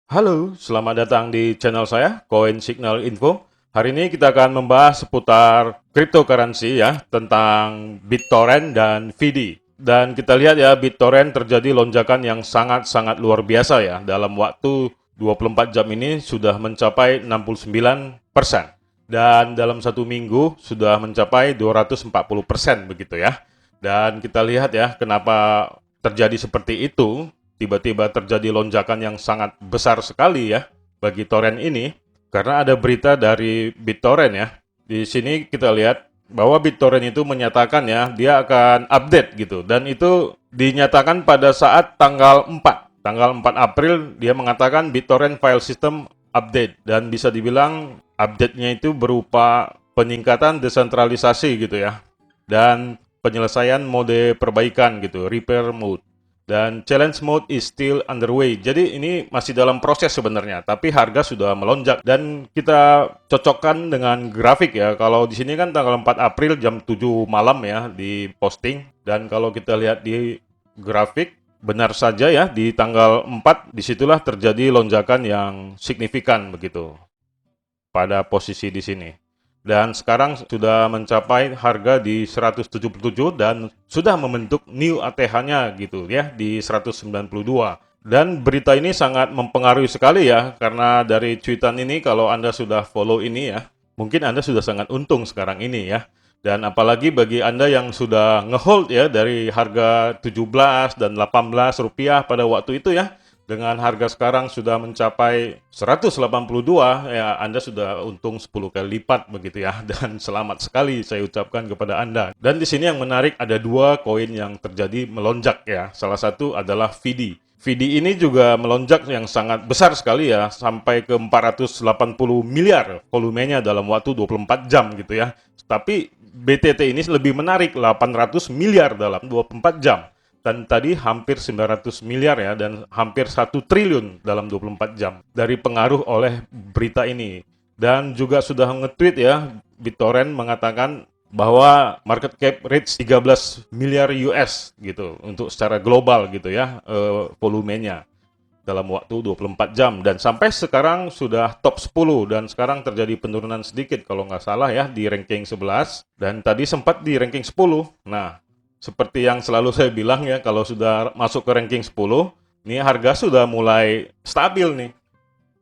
Halo, selamat datang di channel saya, Coin Signal Info. Hari ini kita akan membahas seputar cryptocurrency ya, tentang BitTorrent dan VD. Dan kita lihat ya, BitTorrent terjadi lonjakan yang sangat-sangat luar biasa ya. Dalam waktu 24 jam ini sudah mencapai 69%. Dan dalam satu minggu sudah mencapai 240% begitu ya. Dan kita lihat ya, kenapa terjadi seperti itu, tiba-tiba terjadi lonjakan yang sangat besar sekali ya bagi torrent ini, karena ada berita dari BitTorrent ya. Di sini kita lihat bahwa BitTorrent itu menyatakan ya dia akan update gitu, dan itu dinyatakan pada saat tanggal 4 April dia mengatakan BitTorrent file system update, dan bisa dibilang update-nya itu berupa peningkatan desentralisasi gitu ya, dan penyelesaian mode perbaikan gitu, repair mode. Dan challenge mode is still underway. Jadi ini masih dalam proses sebenarnya, tapi harga sudah melonjak. Dan kita cocokkan dengan grafik ya. Kalau di sini kan tanggal 4 April jam 7 malam ya di posting. Dan kalau kita lihat di grafik, benar saja ya di tanggal 4 disitulah terjadi lonjakan yang signifikan begitu pada posisi di sini. Dan sekarang sudah mencapai harga di 177 dan sudah membentuk new ATH-nya gitu ya di 192. Dan berita ini sangat mempengaruhi sekali ya, karena dari cuitan ini kalau Anda sudah follow ini ya, mungkin Anda sudah sangat untung sekarang ini ya. Dan apalagi bagi Anda yang sudah ngehold ya dari harga 17 dan 18 rupiah pada waktu itu ya, dengan harga sekarang sudah mencapai 182, ya Anda sudah untung 10 kali lipat begitu ya. Dan selamat sekali saya ucapkan kepada Anda. Dan di sini yang menarik ada dua koin yang terjadi melonjak ya. Salah satu adalah VD. VD ini juga melonjak yang sangat besar sekali ya, sampai ke 480 miliar volumenya dalam waktu 24 jam gitu ya. Tapi BTT ini lebih menarik, 800 miliar dalam 24 jam. Dan tadi hampir 900 miliar ya, dan hampir 1 triliun dalam 24 jam dari pengaruh oleh berita ini. Dan juga sudah nge-tweet ya, BitTorrent mengatakan bahwa market cap reach 13 miliar US gitu untuk secara global gitu ya, volumenya dalam waktu 24 jam, dan sampai sekarang sudah top 10, dan sekarang terjadi penurunan sedikit kalau nggak salah ya di ranking 11, dan tadi sempat di ranking 10. Nah, seperti yang selalu saya bilang ya, kalau sudah masuk ke ranking 10, ini harga sudah mulai stabil nih.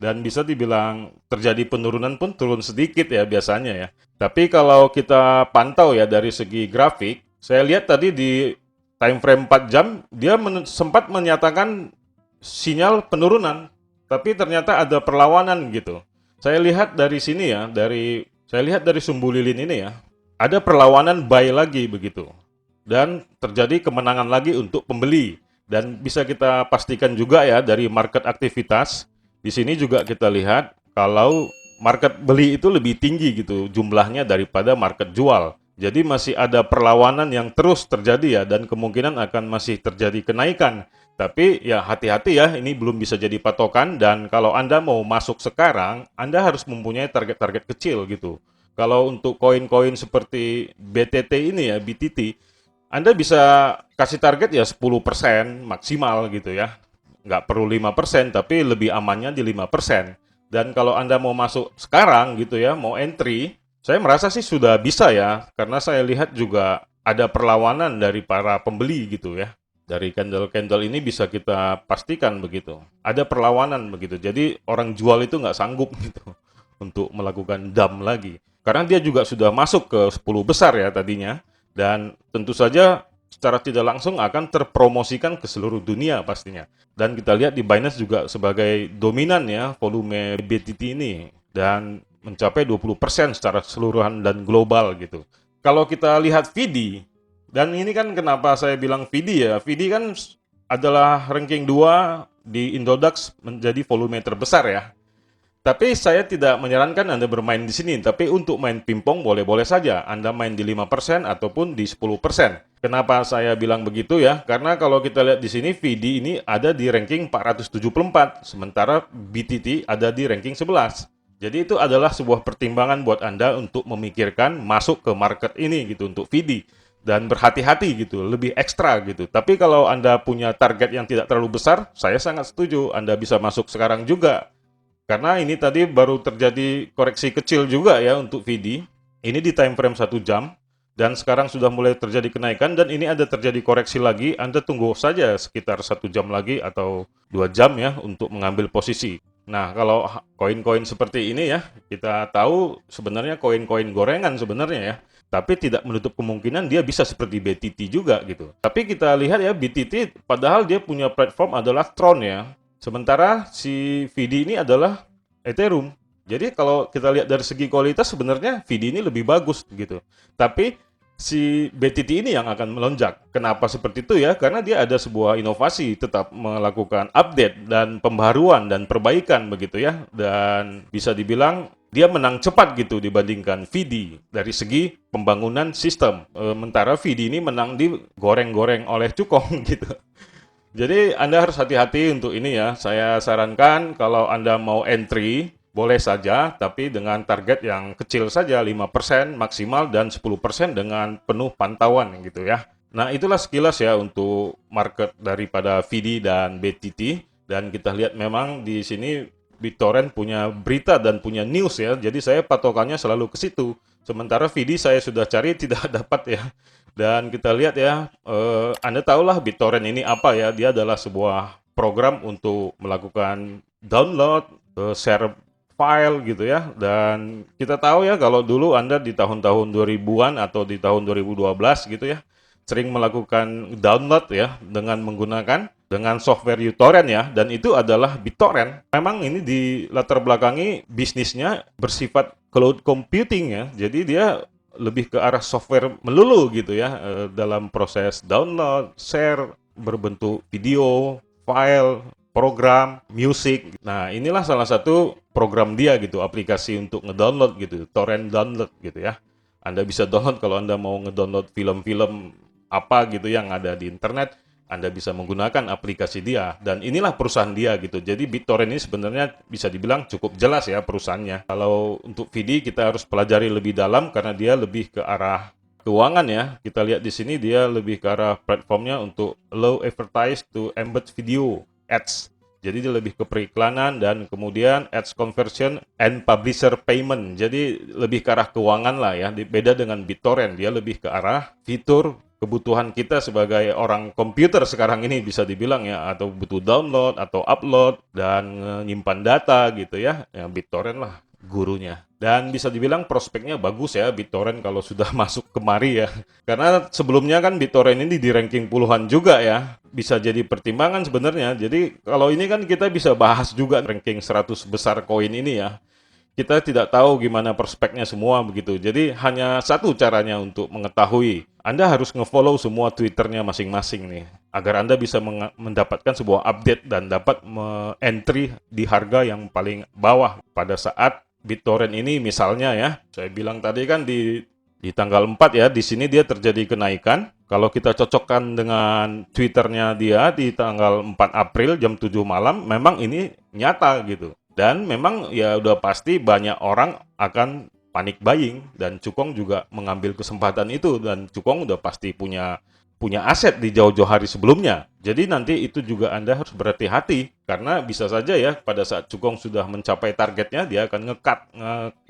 Dan bisa dibilang terjadi penurunan pun turun sedikit ya biasanya ya. Tapi kalau kita pantau ya dari segi grafik, saya lihat tadi di time frame 4 jam, dia sempat menyatakan sinyal penurunan. Tapi ternyata ada perlawanan gitu. Saya lihat dari sini ya, saya lihat dari sumbu lilin ini ya, ada perlawanan buy lagi begitu, dan terjadi kemenangan lagi untuk pembeli. Dan bisa kita pastikan juga ya dari market aktivitas, di sini juga kita lihat kalau market beli itu lebih tinggi gitu jumlahnya daripada market jual. Jadi masih ada perlawanan yang terus terjadi ya, dan kemungkinan akan masih terjadi kenaikan. Tapi ya hati-hati ya, ini belum bisa jadi patokan, dan kalau Anda mau masuk sekarang, Anda harus mempunyai target-target kecil gitu. Kalau untuk koin-koin seperti BTT ini ya, BTT, Anda bisa kasih target ya 10% maksimal gitu ya. Nggak perlu 5%, tapi lebih amannya di 5%. Dan kalau Anda mau masuk sekarang gitu ya, mau entry, saya merasa sih sudah bisa ya, karena saya lihat juga ada perlawanan dari para pembeli gitu ya. Dari candle-candle ini bisa kita pastikan begitu. Ada perlawanan begitu, jadi orang jual itu nggak sanggup gitu untuk melakukan dump lagi. Karena dia juga sudah masuk ke 10 besar ya tadinya, dan tentu saja secara tidak langsung akan terpromosikan ke seluruh dunia pastinya. Dan kita lihat di Binance juga sebagai dominan ya volume BTT ini, dan mencapai 20% secara keseluruhan dan global gitu. Kalau kita lihat VD, dan ini kan kenapa saya bilang VD ya, VD kan adalah ranking 2 di Indodax, menjadi volume terbesar ya. Tapi saya tidak menyarankan Anda bermain di sini, tapi untuk main pingpong boleh-boleh saja. Anda main di 5% ataupun di 10%. Kenapa saya bilang begitu ya? Karena kalau kita lihat di sini, VD ini ada di ranking 474, sementara BTT ada di ranking 11. Jadi itu adalah sebuah pertimbangan buat Anda untuk memikirkan masuk ke market ini gitu untuk VD. dan berhati-hati gitu, lebih ekstra gitu. Tapi kalau Anda punya target yang tidak terlalu besar, saya sangat setuju Anda bisa masuk sekarang juga. Karena ini tadi baru terjadi koreksi kecil juga ya untuk VD. Ini di time frame 1 jam. Dan sekarang sudah mulai terjadi kenaikan dan ini ada terjadi koreksi lagi. Anda tunggu saja sekitar 1 jam lagi atau 2 jam ya untuk mengambil posisi. Nah, kalau koin-koin seperti ini ya, kita tahu sebenarnya koin-koin gorengan sebenarnya ya. Tapi tidak menutup kemungkinan dia bisa seperti BTT juga gitu. Tapi kita lihat ya, BTT padahal dia punya platform adalah Tron ya. Sementara si VD ini adalah Ethereum. Jadi kalau kita lihat dari segi kualitas sebenarnya VD ini lebih bagus gitu. Tapi si BTT ini yang akan melonjak. Kenapa seperti itu ya? Karena dia ada sebuah inovasi, tetap melakukan update dan pembaruan dan perbaikan begitu ya. Dan bisa dibilang dia menang cepat gitu dibandingkan VD dari segi pembangunan sistem. Sementara VD ini menang di goreng-goreng oleh cukong gitu. Jadi Anda harus hati-hati untuk ini ya. Saya sarankan kalau Anda mau entry, boleh saja, tapi dengan target yang kecil saja, 5% maksimal dan 10% dengan penuh pantauan gitu ya. Nah, itulah sekilas ya untuk market daripada VD dan BTT. Dan kita lihat memang di sini BitTorrent punya berita dan punya news ya. Jadi saya patokannya selalu ke situ. Sementara VD saya sudah cari tidak dapat ya. Dan kita lihat ya, Anda tahulah BitTorrent ini apa ya? Dia adalah sebuah program untuk melakukan download, share file gitu ya. Dan kita tahu ya kalau dulu Anda di tahun-tahun 2000-an atau di tahun 2012 gitu ya, sering melakukan download ya dengan menggunakan software uTorrent ya, dan itu adalah BitTorrent. Memang ini di latar belakangi bisnisnya bersifat cloud computing ya, jadi dia lebih ke arah software melulu gitu ya, dalam proses download, share, berbentuk video, file, program, musik. Nah, inilah salah satu program dia gitu, aplikasi untuk ngedownload gitu, torrent download gitu ya. Anda bisa download kalau Anda mau ngedownload film-film apa gitu yang ada di internet, Anda bisa menggunakan aplikasi dia. Dan inilah perusahaan dia gitu. Jadi BitTorrent ini sebenarnya bisa dibilang cukup jelas ya perusahaannya. Kalau untuk VD kita harus pelajari lebih dalam karena dia lebih ke arah keuangan ya. Kita lihat di sini dia lebih ke arah platformnya untuk allow advertise to embed video ads. Jadi dia lebih ke periklanan dan kemudian ads conversion and publisher payment. Jadi lebih ke arah keuangan lah ya. Beda dengan BitTorrent, dia lebih ke arah fitur kebutuhan kita sebagai orang komputer sekarang ini bisa dibilang ya, atau butuh download atau upload dan nyimpan data gitu ya. Ya BitTorrent lah gurunya. Dan bisa dibilang prospeknya bagus ya BitTorrent kalau sudah masuk kemari ya. Karena sebelumnya kan BitTorrent ini di ranking puluhan juga ya. Bisa jadi pertimbangan sebenarnya. Jadi kalau ini kan kita bisa bahas juga ranking 100 besar koin ini ya. Kita tidak tahu gimana prospeknya semua begitu. Jadi hanya satu caranya untuk mengetahui. Anda harus nge-follow semua Twitternya masing-masing nih. Agar Anda bisa mendapatkan sebuah update dan dapat entry di harga yang paling bawah pada saat BitTorrent ini misalnya ya. Saya bilang tadi kan di tanggal 4 ya, di sini dia terjadi kenaikan. Kalau kita cocokkan dengan Twitternya dia di tanggal 4 April jam 7 malam, memang ini nyata gitu. Dan memang ya udah pasti banyak orang akan panik buying dan Cukong juga mengambil kesempatan itu dan Cukong udah pasti punya aset di jauh-jauh hari sebelumnya. Jadi nanti itu juga Anda harus berhati-hati karena bisa saja ya pada saat Cukong sudah mencapai targetnya dia akan nge-cut,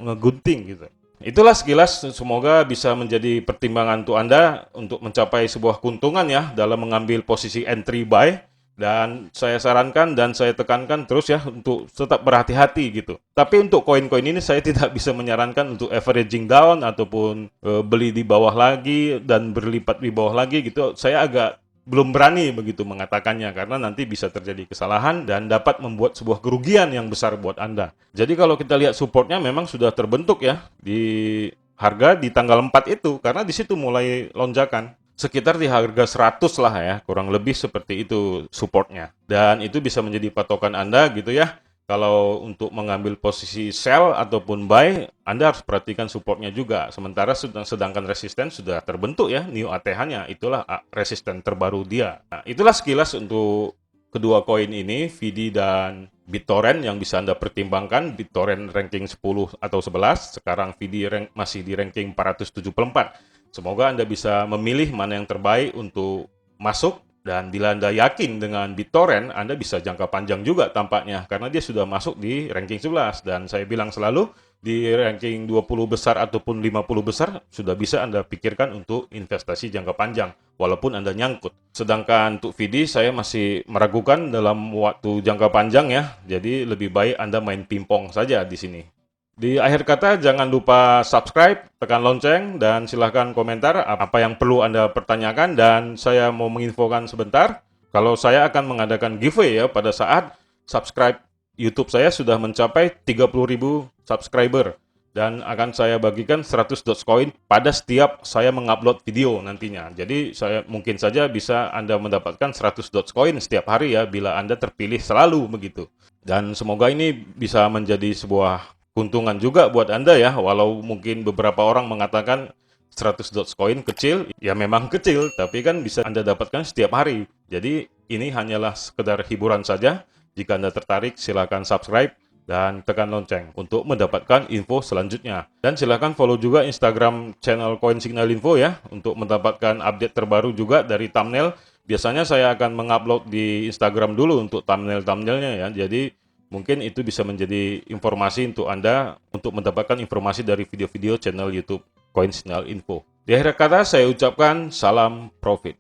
ngegunting gitu. Itulah sekilas, semoga bisa menjadi pertimbangan untuk Anda untuk mencapai sebuah keuntungan ya dalam mengambil posisi entry buy. Dan saya sarankan dan saya tekankan terus ya untuk tetap berhati-hati gitu. Tapi untuk koin-koin ini saya tidak bisa menyarankan untuk averaging down ataupun beli di bawah lagi dan berlipat di bawah lagi gitu. Saya agak belum berani begitu mengatakannya karena nanti bisa terjadi kesalahan dan dapat membuat sebuah kerugian yang besar buat Anda. Jadi kalau kita lihat supportnya memang sudah terbentuk ya di harga di tanggal 4 itu karena di situ mulai lonjakan. Sekitar di harga 100 lah ya, kurang lebih seperti itu supportnya. Dan itu bisa menjadi patokan Anda gitu ya. Kalau untuk mengambil posisi sell ataupun buy, Anda harus perhatikan supportnya juga. Sementara sedangkan resisten sudah terbentuk ya, new ATH-nya. Itulah resisten terbaru dia. Nah, itulah sekilas untuk kedua koin ini, VD dan BitTorrent yang bisa Anda pertimbangkan. BitTorrent ranking 10 atau 11, sekarang VD masih di ranking 474. Semoga Anda bisa memilih mana yang terbaik untuk masuk, dan bila Anda yakin dengan BitTorrent, Anda bisa jangka panjang juga tampaknya karena dia sudah masuk di ranking 11, dan saya bilang selalu di ranking 20 besar ataupun 50 besar sudah bisa Anda pikirkan untuk investasi jangka panjang walaupun Anda nyangkut. Sedangkan untuk VD saya masih meragukan dalam waktu jangka panjang ya. Jadi lebih baik Anda main pingpong saja di sini. Di akhir kata, jangan lupa subscribe, tekan lonceng, dan silahkan komentar apa yang perlu Anda pertanyakan. Dan saya mau menginfokan sebentar, kalau saya akan mengadakan giveaway ya pada saat subscribe YouTube saya sudah mencapai 30.000 subscriber. Dan akan saya bagikan 100 Dogecoin pada setiap saya mengupload video nantinya. Jadi saya mungkin saja bisa Anda mendapatkan 100 Dogecoin setiap hari ya, bila Anda terpilih selalu begitu. Dan semoga ini bisa menjadi sebuah keuntungan juga buat Anda ya, walau mungkin beberapa orang mengatakan 100 Dogecoin kecil, ya memang kecil, tapi kan bisa Anda dapatkan setiap hari. Jadi ini hanyalah sekedar hiburan saja. Jika Anda tertarik, silakan subscribe dan tekan lonceng untuk mendapatkan info selanjutnya. Dan silakan follow juga Instagram channel Coin Signal Info ya, untuk mendapatkan update terbaru juga dari thumbnail. Biasanya saya akan mengupload di Instagram dulu untuk thumbnail-thumbnailnya ya, jadi mungkin itu bisa menjadi informasi untuk Anda untuk mendapatkan informasi dari video-video channel YouTube Coin Signal Info. Di akhir kata saya ucapkan salam profit.